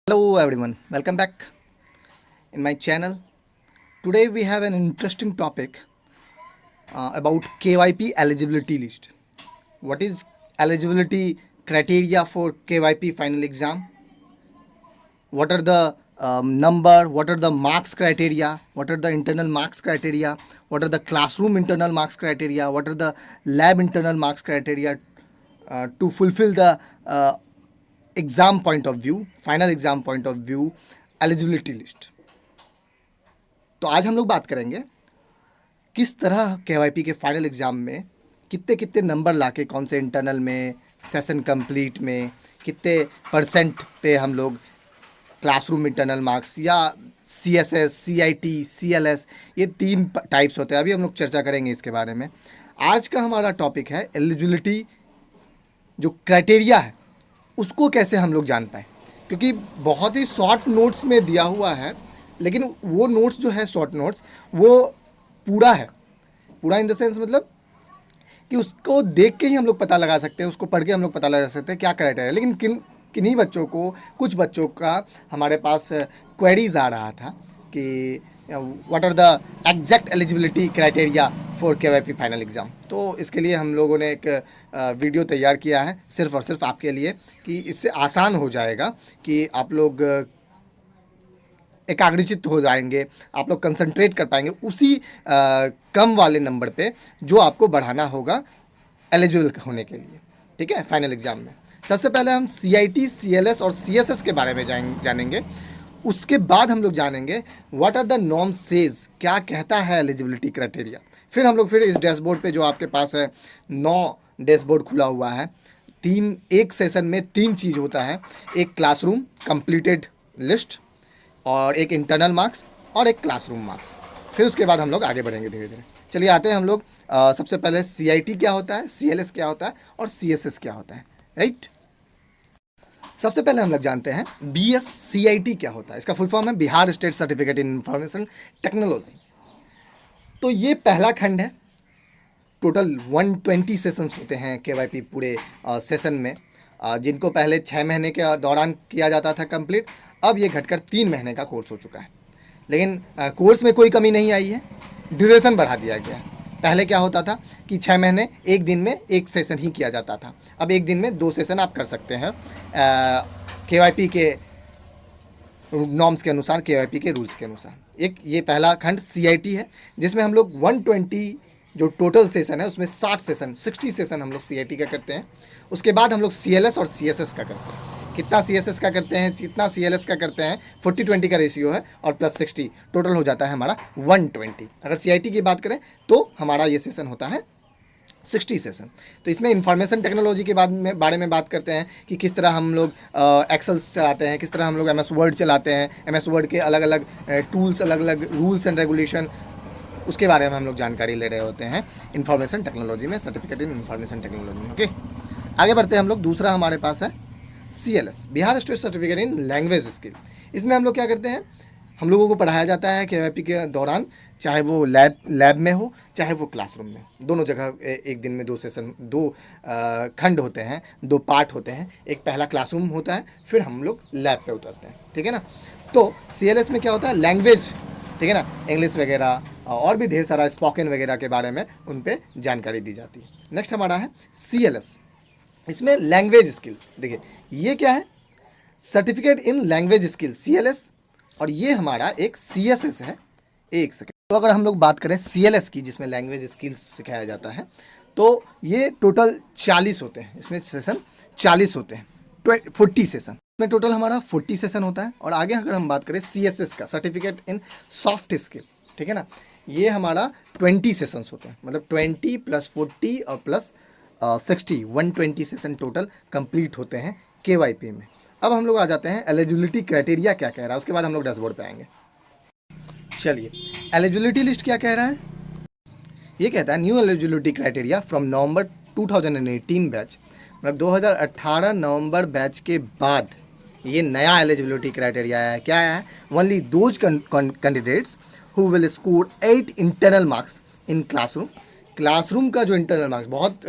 Hello everyone, welcome back in my channel. Today we have an interesting topic about KYP eligibility list. What is eligibility criteria for KYP final exam? What are the number, what are the marks criteria, what are the internal marks criteria, what are the classroom internal marks criteria, what are the lab internal marks criteria to fulfill the exam point of view, final exam point of view, eligibility list. तो आज हम लोग बात करेंगे किस तरह KYP के final exam में कितने कितने नंबर लाके कौन से इंटरनल में, सेशन कंप्लीट में कितने परसेंट पे हम लोग क्लासरूम इंटरनल मार्क्स या CSS, CIT, CLS, ये 3 टाइप्स होते हैं। अभी हम लोग चर्चा करेंगे इसके बारे में। आज का हमारा टॉपिक है एलिजिबिलिटी जो क्राइटेरिया है उसको कैसे हम लोग जान पाए, क्योंकि बहुत ही शॉर्ट नोट्स में दिया हुआ है, लेकिन वो नोट्स जो है शॉर्ट नोट्स वो पूरा है। पूरा इन द सेंस मतलब कि उसको देख के ही हम लोग पता लगा सकते हैं, उसको पढ़ के हम लोग पता लगा सकते हैं क्या क्राइटेरिया है। लेकिन किन्हीं बच्चों को, कुछ बच्चों का हमारे पास क्वेरीज आ रहा था कि what are the exact eligibility criteria for KYP final exam. तो इसके लिए हम लोगों ने एक वीडियो तैयार किया है सिर्फ़ और सिर्फ आपके लिए, कि इससे आसान हो जाएगा कि आप लोग एकाग्रचित्त हो जाएंगे, आप लोग कंसंट्रेट कर पाएंगे उसी कम वाले नंबर पे जो आपको बढ़ाना होगा एलिजिबल होने के लिए। ठीक है, फाइनल एग्ज़ाम में सबसे पहले हम CIT, CLS और CSS के बारे में जानेंगे। उसके बाद हम लोग जानेंगे what are the norm says, क्या कहता है एलिजिबिलिटी क्राइटेरिया। फिर हम लोग इस डैशबोर्ड पे जो आपके पास है 9 डैशबोर्ड खुला हुआ है, एक सेशन में 3 चीज़ होता है, एक क्लासरूम कंप्लीटेड लिस्ट और एक इंटरनल मार्क्स और एक क्लासरूम मार्क्स। फिर उसके बाद हम लोग आगे बढ़ेंगे धीरे धीरे। चलिए आते हैं हम लोग सबसे पहले CIT क्या होता है, CLS क्या होता है और CSS क्या होता है, राइट। सबसे पहले हम लोग जानते हैं BSCIT क्या होता है। इसका फुल फॉर्म है Bihar state certificate in information technology. तो ये पहला खंड है। टोटल 120 सेशंस होते हैं KYP पूरे सेशन में, जिनको पहले 6 महीने के दौरान किया जाता था कंप्लीट। अब ये घटकर 3 महीने का कोर्स हो चुका है, लेकिन कोर्स में कोई कमी नहीं आई है, ड्यूरेशन बढ़ा दिया गया है। पहले क्या होता था कि 6 महीने एक दिन में एक सेशन ही किया जाता था, अब एक दिन में 2 सेशन आप कर सकते हैं KYP के नॉर्म्स के अनुसार, KYP के रूल्स के अनुसार। एक ये पहला खंड CIT है, जिसमें हम लोग 120 जो टोटल सेशन है उसमें 60 सेशन हम लोग CIT का करते हैं। उसके बाद हम लोग CLS और CSS का करते हैं। कितना CSS का करते हैं, कितना CLS का करते हैं, 40-20 का रेशियो है और प्लस 60, टोटल हो जाता है हमारा 120। अगर CIT की बात करें तो हमारा ये सेशन होता है 60 सेशन। तो इसमें इंफॉर्मेशन टेक्नोलॉजी के बारे में बात करते हैं कि किस तरह हम लोग एक्सेल्स चलाते हैं, किस तरह हम लोग MS वर्ड चलाते हैं, MS वर्ड के अलग अलग टूल्स, अलग अलग रूल्स एंड रेगुलेशन, उसके बारे में हम लोग जानकारी ले रहे होते हैं इंफॉर्मेशन टेक्नोलॉजी में, सर्टिफिकेट इन इंफॉर्मेशन टेक्नोलॉजी में। ओके, आगे बढ़ते हैं हम लोग। दूसरा हमारे पास है CLS, Bihar state certificate in language skill. इसमें हम लोग क्या करते हैं, हम लोगों को पढ़ाया जाता है KYP के दौरान, चाहे वो लैब में हो चाहे वो क्लासरूम में, दोनों जगह एक दिन में 2 सेशन, 2 खंड होते हैं, 2 पार्ट होते हैं। एक पहला क्लासरूम होता है, फिर हम लोग लैब पे उतरते हैं, ठीक है ना। तो CLS में क्या होता है, लैंग्वेज, ठीक है ना, इंग्लिश वगैरह और भी ढेर सारा स्पोकन वगैरह के बारे में उन पर जानकारी दी जाती है। नेक्स्ट हमारा है CLS, इसमें लैंग्वेज स्किल। देखिए ये क्या है, certificate in language skill CLS, और ये हमारा एक CSS है। एक सेकेंड, तो अगर हम लोग बात करें CLS की, जिसमें लैंग्वेज स्किल्स सिखाया जाता है, तो ये टोटल 40 होते हैं, इसमें सेशन 40 होते हैं, 40 सेशन इसमें टोटल हमारा 40 सेशन होता है। और आगे अगर हम बात करें CSS का, सर्टिफिकेट इन सॉफ्ट स्किल, ठीक है ना, ये हमारा 20 सेशंस होते हैं, मतलब 20 + 40 और प्लस 60, 120 सेशन टोटल कंप्लीट होते हैं KYP में। अब हम लोग आ जाते हैं एलिजिबिलिटी क्राइटेरिया क्या कह रहा है, उसके बाद हम लोग डैशबोर्ड पे आएंगे। चलिए, एलिजिबिलिटी लिस्ट क्या कह रहा है, ये कहता है new eligibility criteria from November 2018 batch, मतलब 2018 नवंबर बैच के बाद ये नया एलिजिबिलिटी क्राइटेरिया है। क्या है, only those candidates who will score 8 internal marks in classroom classroom का जो इंटरनल मार्क्स, बहुत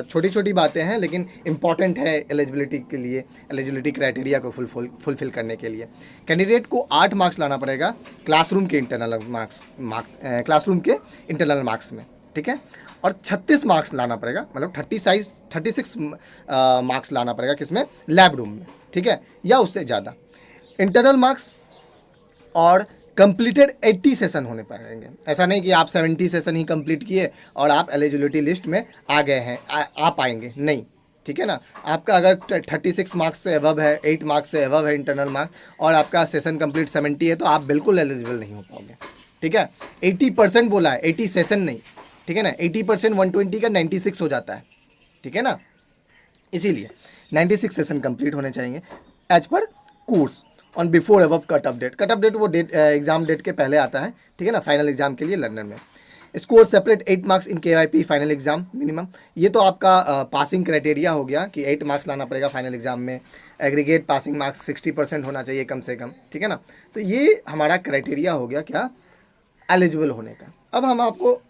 छोटी छोटी बातें हैं लेकिन इंपॉर्टेंट है एलिजिबिलिटी के लिए, एलिजिबिलिटी क्राइटेरिया को फुलफिल करने के लिए। कैंडिडेट को 8 मार्क्स लाना पड़ेगा क्लासरूम के इंटरनल क्लासरूम के इंटरनल मार्क्स में, ठीक है। और 36 मार्क्स लाना पड़ेगा, मतलब 36 मार्क्स लाना पड़ेगा किसमें, लैब रूम में, ठीक है, या उससे ज़्यादा। इंटरनल मार्क्स और कंप्लीटेड 80 सेशन होने पाएंगे। ऐसा नहीं कि आप 70 सेशन ही कंप्लीट किए और आप एलिजिबिलिटी लिस्ट में आ गए हैं, आ पाएंगे नहीं, ठीक है ना। आपका अगर 36 मार्क्स से अबव है, 8 मार्क्स से अबव है इंटरनल मार्क्स, और आपका सेशन कंप्लीट 70 है, तो आप बिल्कुल एलिजिबल नहीं हो पाओगे, ठीक है। 80% बोला है, 80 सेशन नहीं, ठीक है ना। 80% 120 का 96 हो जाता है, ठीक है ना। इसीलिए 96 सेशन कंप्लीट होने चाहिए as per course on before above cut off date वो डेट एग्जाम डेट के पहले आता है, ठीक है ना, फाइनल एग्जाम के लिए लर्नर में। Score separate 8 marks in KYP final exam minimum. ये तो आपका पासिंग क्राइटेरिया हो गया कि 8 मार्क्स लाना पड़ेगा फाइनल एग्जाम में। एग्रीगेट पासिंग मार्क्स 60% होना चाहिए कम से कम, ठीक है ना। तो ये हमारा क्राइटेरिया हो गया क्या, एलिजिबल होने का। अब हम आपको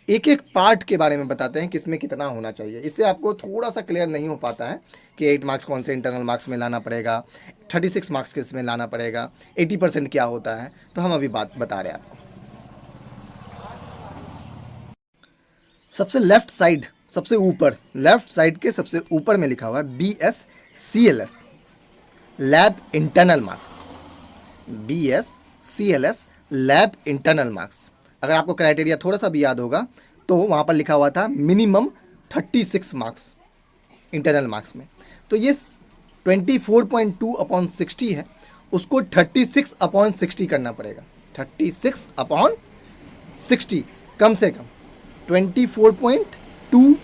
एक एक पार्ट के बारे में बताते हैं किसमें कितना होना चाहिए। इससे आपको थोड़ा सा क्लियर नहीं हो पाता है कि 8 मार्क्स कौन से इंटरनल मार्क्स में लाना पड़ेगा, 36 मार्क्स किस में लाना पड़ेगा, 80% क्या होता है। तो हम अभी बात बता रहे हैं आपको। सबसे लेफ्ट साइड, सबसे ऊपर, लेफ्ट साइड के सबसे ऊपर में लिखा हुआ है BSCLS lab internal marks. BSCLS lab internal marks. अगर आपको क्राइटेरिया थोड़ा सा भी याद होगा तो वहाँ पर लिखा हुआ था मिनिमम 36 मार्क्स इंटरनल मार्क्स में। तो ये 24.2/60 है, उसको 36/60 करना पड़ेगा। 36/60 कम से कम 24.2।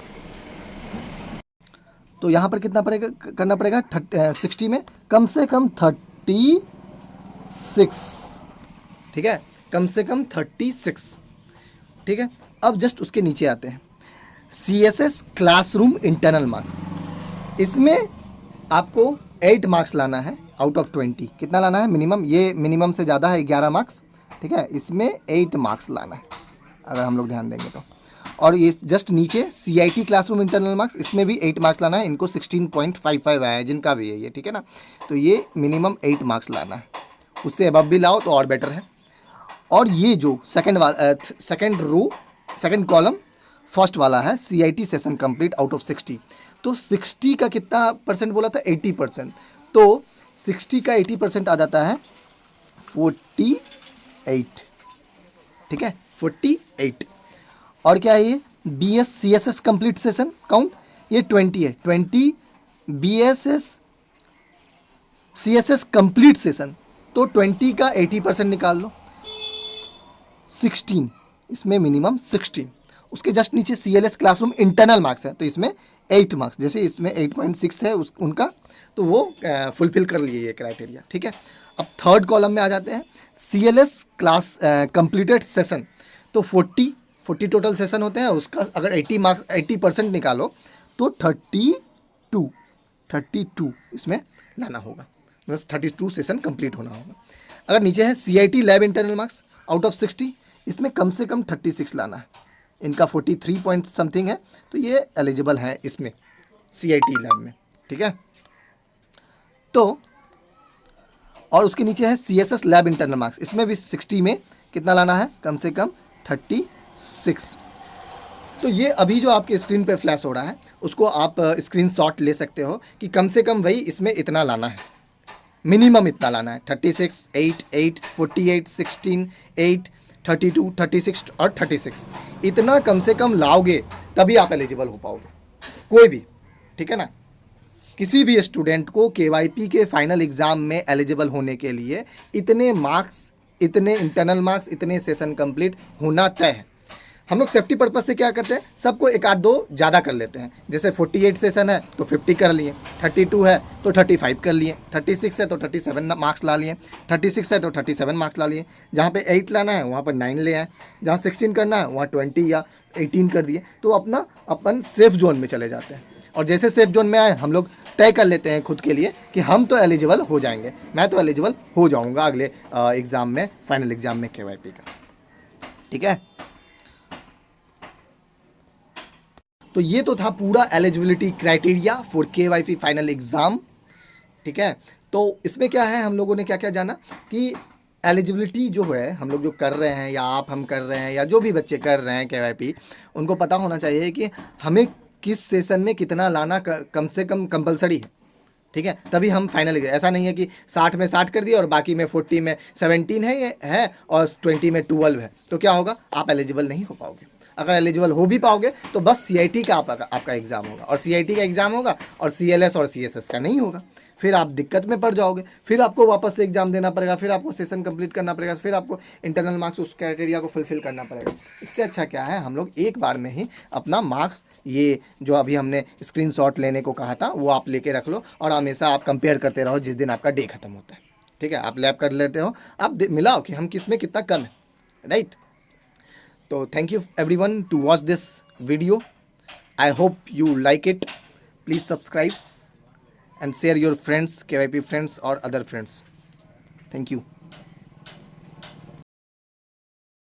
तो यहाँ पर कितना पड़ेगा, करना पड़ेगा 60 में कम से कम 36, ठीक है, कम से कम 36, ठीक है। अब जस्ट उसके नीचे आते हैं CSS क्लासरूम इंटरनल मार्क्स। इसमें आपको 8 मार्क्स लाना है आउट ऑफ 20। कितना लाना है मिनिमम, ये मिनिमम से ज़्यादा है 11 मार्क्स, ठीक है। इसमें 8 मार्क्स लाना है अगर हम लोग ध्यान देंगे तो। और ये जस्ट नीचे CIT क्लासरूम इंटरनल मार्क्स, इसमें भी 8 मार्क्स लाना है। इनको 16.55 आया है जिनका भी है ये, ठीक है ना। तो ये मिनिमम 8 मार्क्स लाना है, उससे अबव भी लाओ तो और बेटर है। और ये जो सेकंड कॉलम फर्स्ट वाला है CIT session complete out of 60। तो 60 का कितना परसेंट बोला था, 80%। तो 60 का 80% आ जाता है 48, ठीक है, 48। और क्या है ये BSCSS कंप्लीट सेशन काउंट, ये 20 है। 20 BSCSS कंप्लीट सेशन, तो 20 का 80% निकाल लो, 16, इसमें मिनिमम 16। उसके जस्ट नीचे CLS क्लासरूम इंटरनल मार्क्स है, तो इसमें 8 मार्क्स, जैसे इसमें 8.6 है उनका, तो वो फुलफिल कर लिए ये क्राइटेरिया, ठीक है। अब थर्ड कॉलम में आ जाते हैं CLS क्लास कंप्लीटेड सेशन। तो 40 टोटल सेशन होते हैं, उसका अगर 80% निकालो तो 32 इसमें लाना होगा, बस 32 सेशन कंप्लीट होना होगा। अगर नीचे है CIT lab internal marks out of 60, इसमें कम से कम 36 लाना है। इनका 43 पॉइंट समथिंग है, तो ये एलिजिबल है इसमें CIT लैब में, ठीक है। तो और उसके नीचे है CSS लैब इंटरनल मार्क्स, इसमें भी 60 में कितना लाना है, कम से कम 36। तो ये अभी जो आपके स्क्रीन पे फ्लैश हो रहा है उसको आप स्क्रीनशॉट ले सकते हो कि कम से कम वही इसमें इतना लाना है, मिनिमम इतना लाना है। 36, 8, 8, 48, 16, 8, 32, 36 और 36, इतना कम से कम लाओगे तभी आप एलिजिबल हो पाओगे, कोई भी, ठीक है ना। किसी भी स्टूडेंट को KYP के फाइनल एग्जाम में एलिजिबल होने के लिए इतने मार्क्स, इतने इंटरनल मार्क्स, इतने सेशन कंप्लीट होना तय है। हम लोग सेफ्टी पर्पस से क्या करते हैं, सबको एक आध दो ज़्यादा कर लेते हैं। जैसे 48 सेशन है तो 50 कर लिए, 32 है तो 35 कर लिए, 36 है तो 37 मार्क्स ला लिए, 36 है तो 37 मार्क्स ला लिए। जहाँ पे 8 लाना है वहाँ पर 9 ले आए, जहाँ 16 करना है वहाँ 20 या 18 कर दिए। तो अपन सेफ जोन में चले जाते हैं। और जैसे सेफ जोन में आए हम लोग तय कर लेते हैं खुद के लिए कि हम तो एलिजिबल हो जाएंगे, मैं तो एलिजिबल हो जाऊँगा अगले एग्ज़ाम में, फाइनल एग्ज़ाम में KYP का, ठीक है। तो ये तो था पूरा eligibility criteria for KYP final exam. ठीक है, तो इसमें क्या है, हम लोगों ने क्या क्या जाना कि एलिजिबिलिटी जो है हम लोग जो कर रहे हैं या हम कर रहे हैं या जो भी बच्चे कर रहे हैं KYP, उनको पता होना चाहिए कि हमें किस सेशन में कितना लाना कम से कम कंपलसरी है। ठीक है, तभी हम फाइनल, ऐसा नहीं है कि 60 में 60 कर दिया और बाकी में 40 में 17 है ये है और 20 में 12 है, तो क्या होगा, आप एलिजिबल नहीं हो पाओगे। अगर एलिजिबल हो भी पाओगे तो बस CIT का आपका एग्ज़ाम होगा, और CIT का एग्ज़ाम होगा और CLS और CSS का नहीं होगा। फिर आप दिक्कत में पड़ जाओगे, फिर आपको वापस से एग्ज़ाम देना पड़ेगा, फिर आपको सेशन कंप्लीट करना पड़ेगा, फिर आपको इंटरनल मार्क्स उस क्राइटेरिया को फुलफिल करना पड़ेगा। इससे अच्छा क्या है, हम लोग एक बार में ही अपना मार्क्स, ये जो अभी हमने स्क्रीनशॉट लेने को कहा था वो आप लेके रख लो, और हमेशा आप कंपेयर करते रहो जिस दिन आपका डे खत्म होता है। ठीक है, आप लैब कर लेते हो, आप मिलाओ कि हम किस में कितना कम है, राइट। तो thank you everyone to watch this video. I hope you like it. Please subscribe and share your friends, KYP friends or other friends. Thank you.